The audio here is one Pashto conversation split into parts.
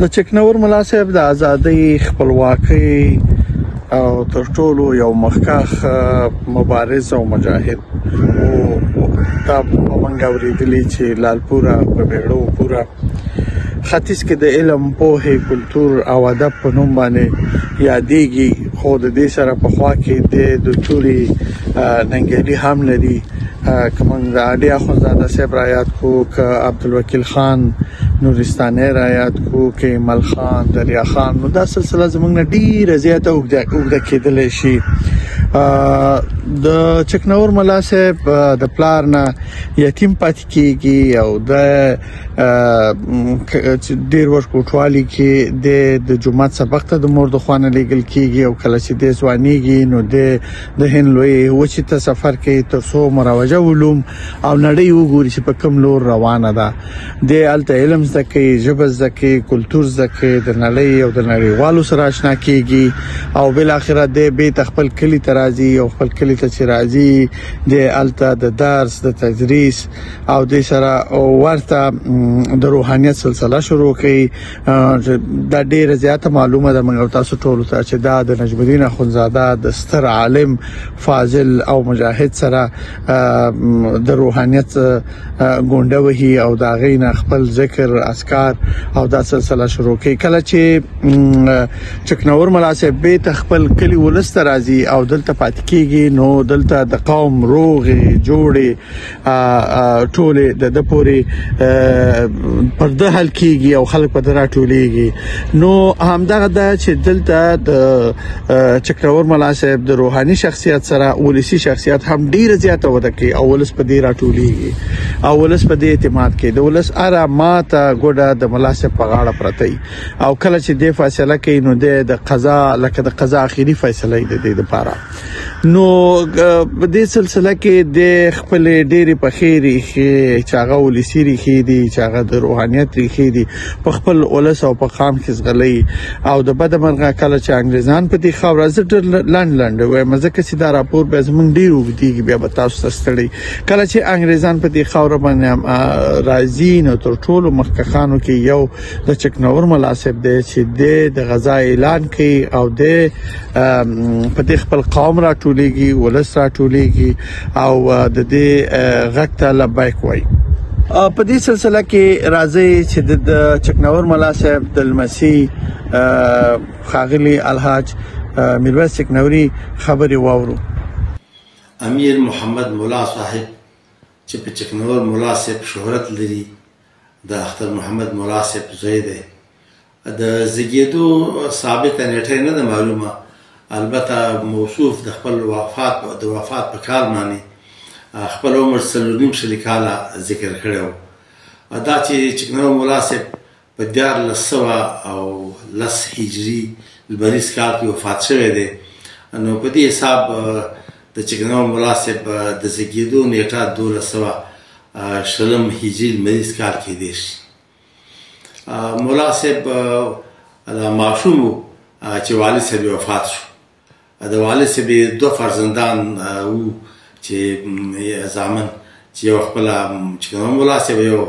د چکنور ملا صاحب د ازادۍ خپلواکۍ او تر ټولو یو مخکښ مبارز او مجاهد او دا موږ اورېدلي چې لالپوره په بیړو پوره ختیځ کې د علم پوهې کلتور او ادب په نوم باندې یادېږي خو د دې سره په خوا کې د توري ننګیالي هم لري کوم د اډي اخوندزاده صاحب را یاد کو ک عبدالوکیل خان نورستاني را یاد کو ک مل خان دریا خان نو دا سلسله زموږ نه ډیره زیاته اوږده کېدلی شي د چکنور ملا صاحب د پلار نه یتیم پاتې کیږي او د ډیر ور کوټوالي کې د جمعات سبق ته د مور د خوانه لګل کیږي او کله چې د ځوانيږي نو د هندلوي وچې ته سفر کې تر څو مروجه علوم او نړۍ وګوري چې په کوم لور روانه ده د الته علم زکه ژبه زکه کلتور زکه د نړۍ او د نړیوالو سره آشنا کیږي او بل اخره د بیت خپل کلی ترازی او خپل کلی ته چې راځي د الته د درس د تدریس او د سره ورته د روحانيت سلسله شروع کړي دا ډیره زیاته معلومه ده موږ تاسو ټول ته چې دا د نجم الدین اخوندزاده د ستر عالم فاضل او مجاهد سره د روحانيت ګونډه وهي او دا غین خپل ذکر اذکار او دا سلسله شروع کړي کله چې چکنور ملا صاحب بیت خپل کلی ولست راځي او دلته پات کیږي نو دلته د قوم روغي جوړي ټوله د پوري پرده حل کیږي او خلک په درا ټولېږي نو همدغه د چې دلته د چکنور ملا صاحب د روحاني شخصیت سره ولسی شخصیت هم ډیره زیاته وده کوي او ولس په دې راټولېږي او ولس په دې اعتماد کوي د ولس ارامات ګوډه د ملا صاحب په غاړه پرتې او کله چې د فیصله کوي نو د قضا لکه د قضا اخیری فیصله د دې لپاره نو په دې سلسله کې د خپل ډېری په خیری چې هغه ولسی ریخي دي چې هغه د روحانيت ریخي دي په خپل ولس او په قام کې زغلي او د بد مرغه کله چې انګريزان په دې خبره زړه لند وای مزه کې دا راپور به زمونږ ډیر وګديږي بیا به تاسو ستړي کله چې انګريزان په دې خبره باندې راځي نو تر ټولو مخکخانو کې یو د چکنور ملا صاحب دی چې د غزا اعلان کوي او د په دې خپل قوم راټولېږي ولس راټولېږي او د دې غږ ته لبیک وای په دې سلسله کې راځي چې د چکنور ملا صاحب د لمسی خاغلی الحاج میرویس چکنوري خبري واورو امیر محمد مولا صاحب چې په چکنور مولا صاحب شهرت لري د اختر محمد مولا صاحب زوی دی د زیږیدو ثابت نیټه نه ده معلومه البته موصوف د خپل وفات په کال باندې خپل عمر 3.5 کاله ذکر کړو دا چې چکنور مولا صاحب په 1400 او 10 هجری البریس کال کې وفات شوی دی نو په دې حساب د چکنور مولا صاحب د زیږیدو نیټه 1200 هجری البریس کال کې دی مولا صاحب معصوم چې والد صاحب وفات شو د والد صاحب دوه فرزندان وو چې زامن چې یو خپل چکنور مولا صاحب یو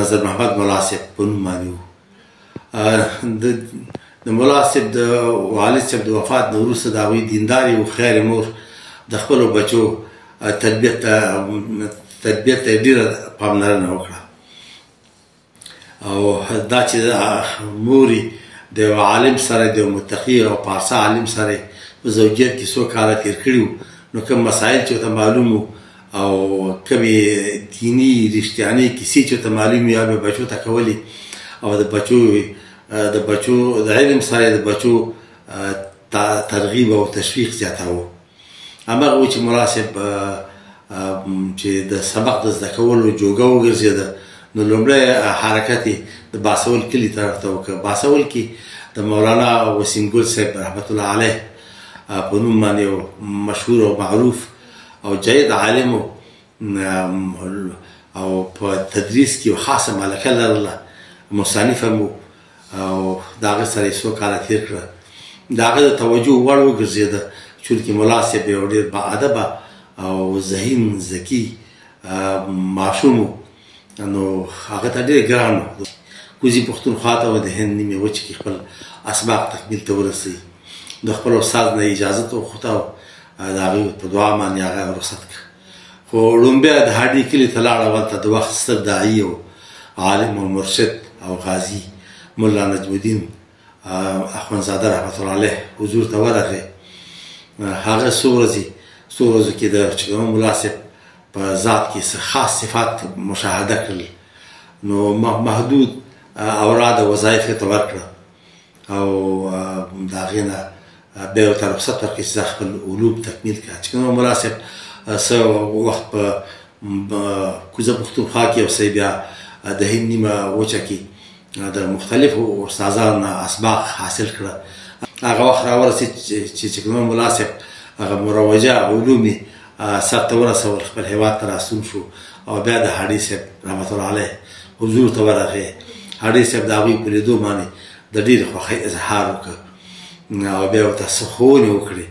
نظر محمد مولا صاحب په نوم باندې د مولا صاحب د والد صاحب د وفات نه وروسته د هغوی دینداري او خیر مور د خپلو بچو تربیت ته ډېره پاملرنه وکړه او دا چې موري د یو عالم سره د متقي او پارسا عالم سره په زوجیت کې څو کاله تېر کړي نو کوم مسایل چې ورته معلوم او کومې دیني رښتیانۍ کیسې چې ورته معلوم یا به بچو ته کولې او د بچو د علم سره د بچو ترغیب او تشویق زیاتاوه هماغه و چې مولا صاحب چې د سبق د زده کولو جوګه وګرځېده نو لومړی حرکت یې د باسول کلي طرف ته وکړ باسول کې د مولانا وسیم ګل صاحب رحمت الله علیه په نوم باندې مشهور او معروف او جید عالم او په تدریس کې خاصه ملکه لرله مصنف هم او د هغه سره یې څو کاله تېر کړه د هغه د توجه وړ وګرځېده چونکې ملا صاحب یو ډېر باادبه او ذهین ذکي معصوم نو هغه ته ډېر ګران کوزي پښتونخوا ته او د هند نیمې وچې کې خپل اسباق تکمیل ته ورسوي. د خپل استاد نه اجازه وغوښته او د هغوی په دعا باندې هغه رخصت کړه. خو لومبیا د هډې کلي ته لاړ. هلته د وخت ستر داعي او عالم او مرشد او غازي ملا نجم الدین اخوندزاده رحمت الله علیه حضور ته ورغی. هغه څو ورځو کې د چکمه ملا صاحب په ذات کې څه خاص صفات مشاهده کړل. نو محدود اوراد او وظایف یې ته ورکړه او د هغې نه بیا ورته رخصت ورکړي چې خپل علوم تکمیل کړه. چکمه ملا صاحب څه وخت په کوزه پښتونخوا کې او څه بیا د هند نیمه وچه کې د مختلفو استادانو نه اسباق حاصل کړه. هغه وخت راورسېد چې چکمه ملا صاحب هغه مروجه علوم یې سرته ورسول، خپل هېواد ته راستون شو او بیا د هډې صاحب رحمت الله علیه حضور ته ورغی. هډې صاحب د هغوی په لیدو باندې د ډېرې خوښۍ اظهار وکړ او بیا ورته څه ښوونې وکړې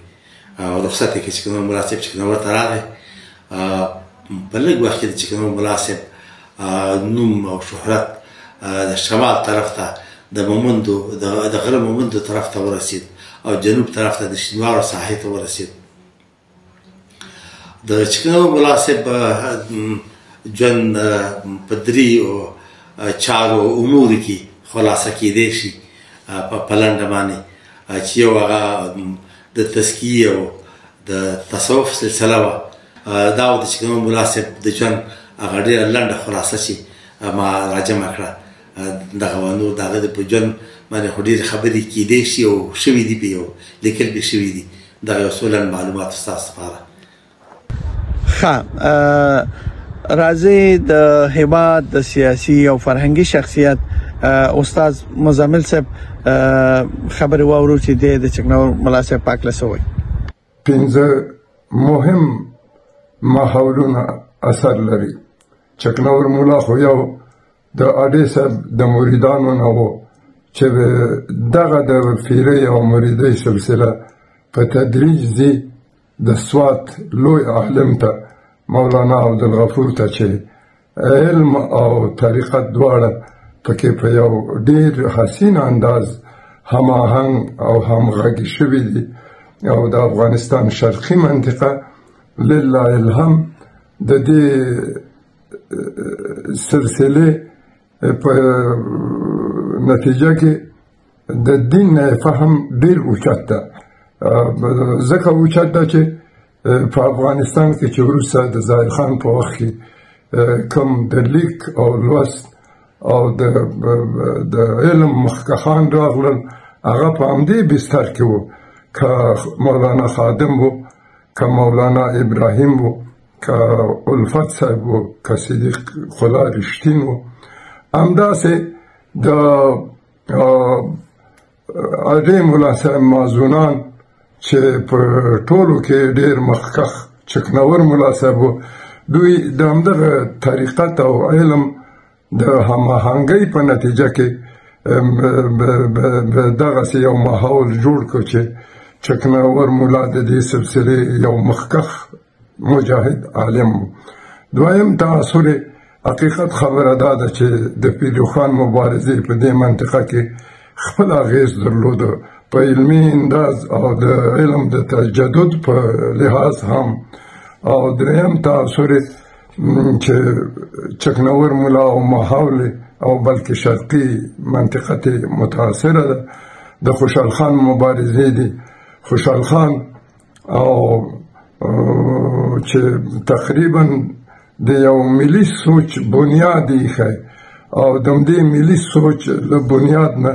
او رخصت یې کړې. چې کوم ملا صاحب چې ورته راغی په لږ وخت کې د چې کوم ملا صاحب نوم او شهرت د شمال طرف ته د مومندو د غره مومندو طرف ته ورسېد او جنوب طرف ته د شینوارو ساحې ته ورسېد. د چې کوم ملا صاحب ژوند په دریو چارو امورو کې خلاصه کېدی شي په لنډه باندې، چې یو هغه د تزکیې او د تصوف سلسله وه. دا و د چې کوم ملا صاحب د ژوند هغه ډېره لنډه خلاصه چې ما راجمع کړه. دغه نور د هغه د په ژوند باندې خو ډېرې خبرې کېدی شي او شوي دي، په یو لیکل به شوي دي. دغه یو څو لنډ معلومات ستاسو لپاره. ښه، راځئ د هېواد د سیاسي او فرهنګي شخصیت استاد مزمل صاحب خبرې واورو چې د چکنور ملا صاحب پاک له څه وایي. 15 مهم محاورونه اثر لري. چکنور ملا خو یو د اډې صاحب د مریدانو نه و چې دغه د پیرۍ او مریدۍ سلسله په تدریج ځي د سوات لوی عالم ته مولانا عبدالغفور ته چې علم او طریقت دواړه پکې په یو ډېر حسین انداز هماهنګ او همغږي شوي دي او د افغانستان شرقي منطقه لله الحمد د دې سلسلې په نتیجه کې د دین فهم ډېر اوچت ده. ځکه اوچت ده چې په افغانستان کې چې وروسته د ظاهر خان په وخت کې کوم د لیک او لوست او د علم مخکښان راغلل، هغه په همدې بستر کې وو، که مولانا خادم وو، که مولانا ابراهیم وو، که الفت صاحب وو، که صدیق خدا رښتین وو. همداسې د اډې ملا صاحب مازونان چې په ټولو کې ډېر مخکښ چکنور ملا صاحب وو، دوی د همدغه طریقت او علم د هماهنګۍ په نتیجه کې دغسې یو ماحول جوړ کړ چې چکنور ملا د دې سلسلې یو مخکښ مجاهد عالم و. دویم تاثر حقیقت خبره دا ده چې د پیرخان مبارزې په دې منطقه کې خپل اغیز درلوده په علمي انداز او د علم د تجدد په لحاظ هم. او دریم تاثر چې چکنور ملا او ماحول او بلکې شرقي منطقه متاثره ده د خوشحال خان مبارزې دي. خوشحال خان او چې تقریبا د یو ملي سوچ بنیاد ایښی او د دې ملي سوچ له بنیاد نه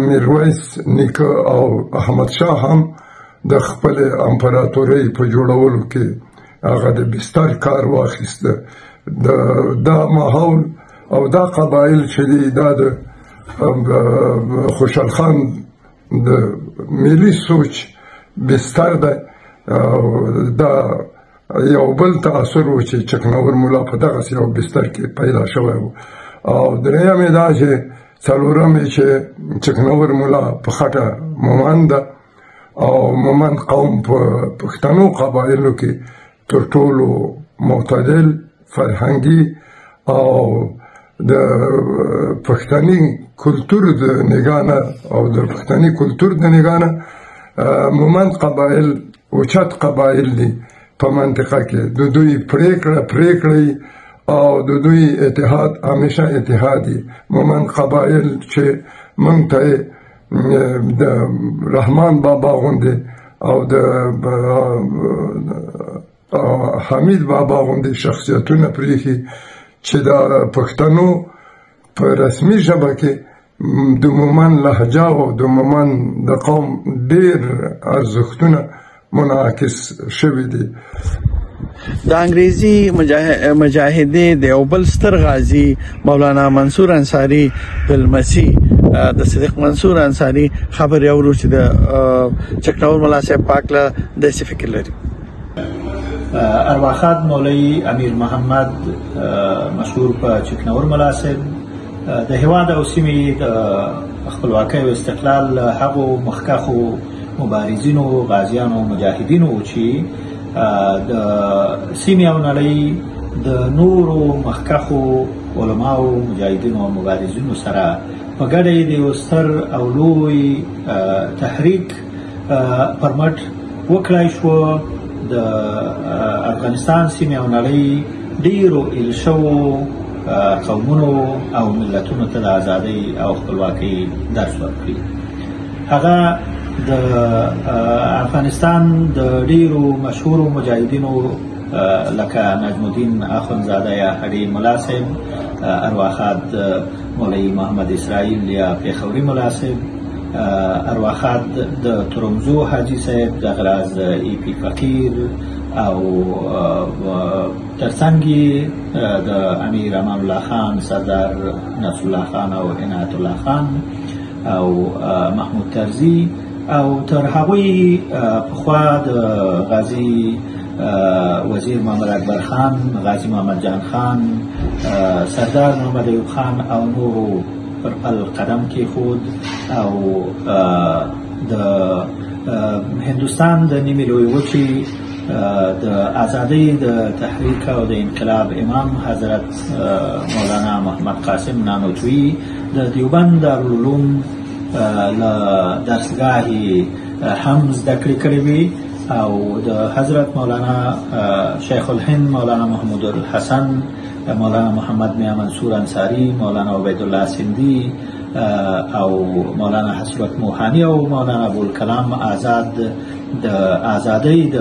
میرویس نیکه او احمد شاه هم د خپل امپراتورۍ په جوړولو کې هغه د بستر کار واخیسته. دا ماحول او دا قبایل چې دي دا د خوشحال خان د ملي سوچ بستر ده. دا یو بل تاثر و چې چکنور ملا په دغسې یو بستر کې پیدا شوی و. او دریم یې دا چې څلورم یې چې چکنور ملا په خټه مومند ده او مومند قوم په پښتنو قبایلو کې تر ټولو معتدل فرهنګي او د پښتني کلتور د نگانه او د پښتني کلتور د نگانه مومند قبایل اوچت قبایل دي په منطقه کې د دوی پریکړه او د دوی اتحاد همیشه اتحادي مومند قبایل چې موږ ته د رحمان بابا غوندې او د حمید بابا غوندې شخصیتونه پریښي چې د پښتنو په رسمي ژبه کې د مومند لهجه او د مومند د قوم ډېر ارزښتونه منعکس شوي دي. د انګریزي مجاهدې د یو بل ستر غازي مولانا منصور انصاري بلمسی د صدیق منصور انصاري خبر اورو چې د چکنور ملا صاحب پاک له داسې فکر لري. ارواخاد مولوي امیر محمد مشهور په چکنور ملا صاحب د هیواد او سیمې د خپلواکۍ او استقلال هغو مخکښو مبارزینو غازیانو مجاهدینو چې د سیمې او نړۍ د نورو مخکښو علماو مجاهدینو او مبارزینو سره په ګډه د یو ستر او لوی تحریک پر مټ وکړای شو د افغانستان سیمې او نړۍ ډیرو ایل شوو قومونو او ملتونو ته د ازادۍ او خپلواکۍ درس ورکړي. هغه د افغانستان د ډیرو مشهورو مجاهدینو لکه نجم الدین اخوندزاده یا هډې ملا صاحب، ارواخاد مولوي محمد اسرائیل یا پیښوري ملا صاحب، ارواخاد د ترمزو حاجي صاحب، دغه راز ای پی فقیر او ترڅنګ د امیر امان الله خان، سردار نصر الله خان او عنایت الله خان او محمود طرزي او تر هغوی پخوا د غازی وزیر محمد اکبر خان، غازی محمد جان خان، سردار محمد ایوب خان او نورو پر پل قدم کېښود او د هندوستان د نیمې لویې وچې د ازادۍ د تحریک او د انقلاب امام حضرت مولانا محمد قاسم نانوتوی د دیوبند دارالعلوم له درسګاهې هم زده کړې کړې وې او د حضرت مولانا شیخ الهند مولانا محمود الحسن، مولانا محمد میا منصور انصاری، مولانا عبیدالله سندی او مولانا حسرت موهانی او مولانا ابوالکلام آزاد د ازادۍ د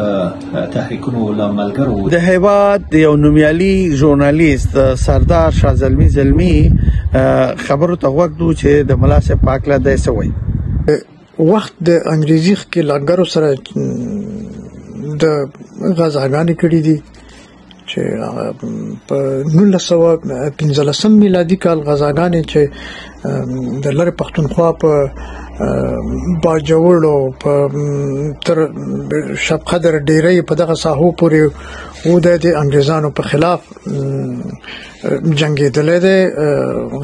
تحریکونو له ملګرو. د هیواد د یو نومیالي ژورنالیست سردار شاه زلمي خبرو ته غوږ دو چې د ملا صاحب پاک له داسې وایي وخت د انګریزي ښکېلاکګرو سره د غزاګانې کړي دي چې په 1915 میلادي کال غزاګانې چې د لر پښتونخوا په باجوړ او په تر شب قدر ډیرې په دغه ساحو پورې و د انګریزانو په خلاف جنگېدلې ده،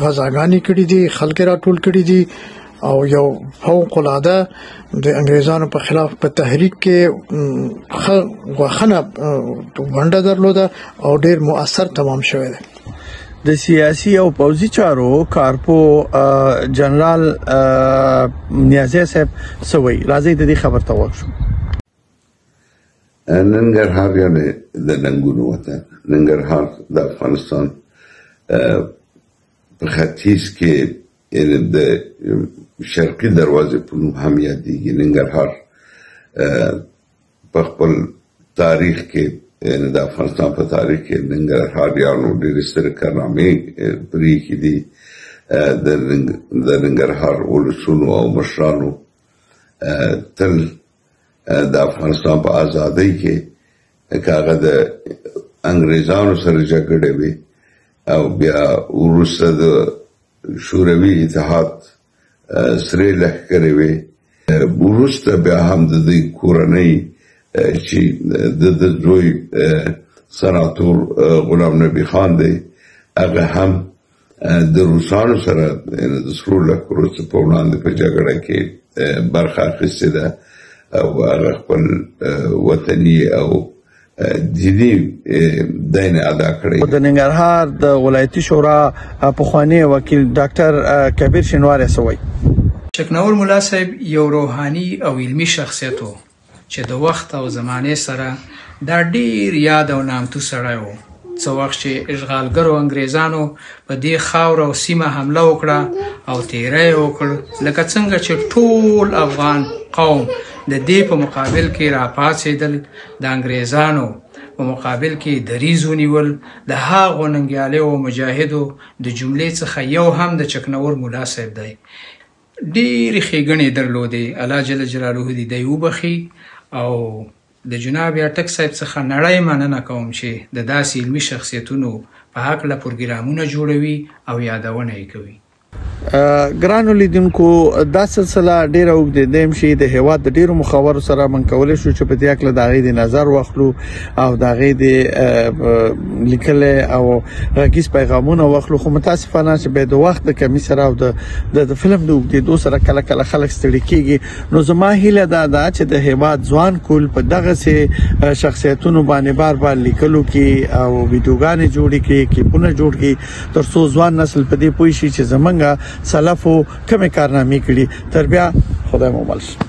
غزاګانې کړي دي، خلک راټول کړي دي او یو فوق العاده د انګریزانو په خلاف په تحریک کې غوښنه ونډه درلوده او ډیر مؤثر تمام شوی دی. د سیاسي او پوځي چارو کارپو جنرال نیازی صاحب سوي راځي د دې خبر ته وښو. ننګرهار یعنی د ننګونو وطن، ننګرهار د افغانستان په ختیځ کې یعنی د شرقي دروازې په نوم هم یادېږي. ننګرهار په خپل تاریخ کې یعنی د افغانستان په تاریخ کې ننګرهاریانو ډېرې سترې کارنامې پرېښې دي. د ننګرهار ولسونو او مشرانو تل د افغانستان په ازادۍ کې که هغه د انګریزانو سره جګړې وي او بیا وروسته د شوروي اتحاد سرې لښکرې وې، وروسته بیا هم د دوی کورنۍ چې د زوی سناتور غلام نبي خان دی هغه هم د روسانو سره د سرو لښکرو په وړاندې په جګړه کې برخه اخیستې ده او هغه خپل وطني او جدي دین ادا کړی. د ننګرهار د ولایتي شورا پخوانی وکیل ډاکټر کبیر شینواری سوی چکنور ملا صاحب یو روحاني او علمی شخصیت و چې د وخت او زمانه سره دا ډیر یاد او نامتو سړی و. څو وخت چې اشغالګرو انګریزانو په دې خاور او سیمه حمله وکړه او تیری وکړ، لکه څنګه چې ټول افغان قوم د دې په مقابل کې راپاڅېدل، د انګریزانو په مقابل کې دریځ ونیول. د هغو ننګیالیو او مجاهدو د جملې څخه یو هم د چکنور ملا صاحب دی. ډېرې ښېګڼې درلودې، الله جل جلاله دې دی وبخي. او د جناب اټک صاحب څخه نړۍ مننه کوم چې د داسې علمي شخصیتونو په هکله پروګرامونه جوړوي او یادونه یې کوي. ګرانو لیدونکو، دا سلسله ډیره اوږده دیم شي د هیواد د ډیرو مخاورو سره من کولای شو چې په دې اړه د غي د نظر واخلو او د غي د لیکل او غږیز پیغامونه واخلو. خو متاسفانه چې به د وخت د کمی سره او د فلم د اوږدېدو سره کله کله خلک ستړي کیږي. نو زما هیله دا چې د هیواد ځوان کول په دغه سي شخصیتونو باندې بار بار لیکلو کې او ویډیوګانې جوړې کړي، کلیپونه جوړ کړي، ترڅو ځوان نسل په دې پوه شي چې زمونږ سلفو کومه کارنامې کړي. تر بیا خدای مو مل شي.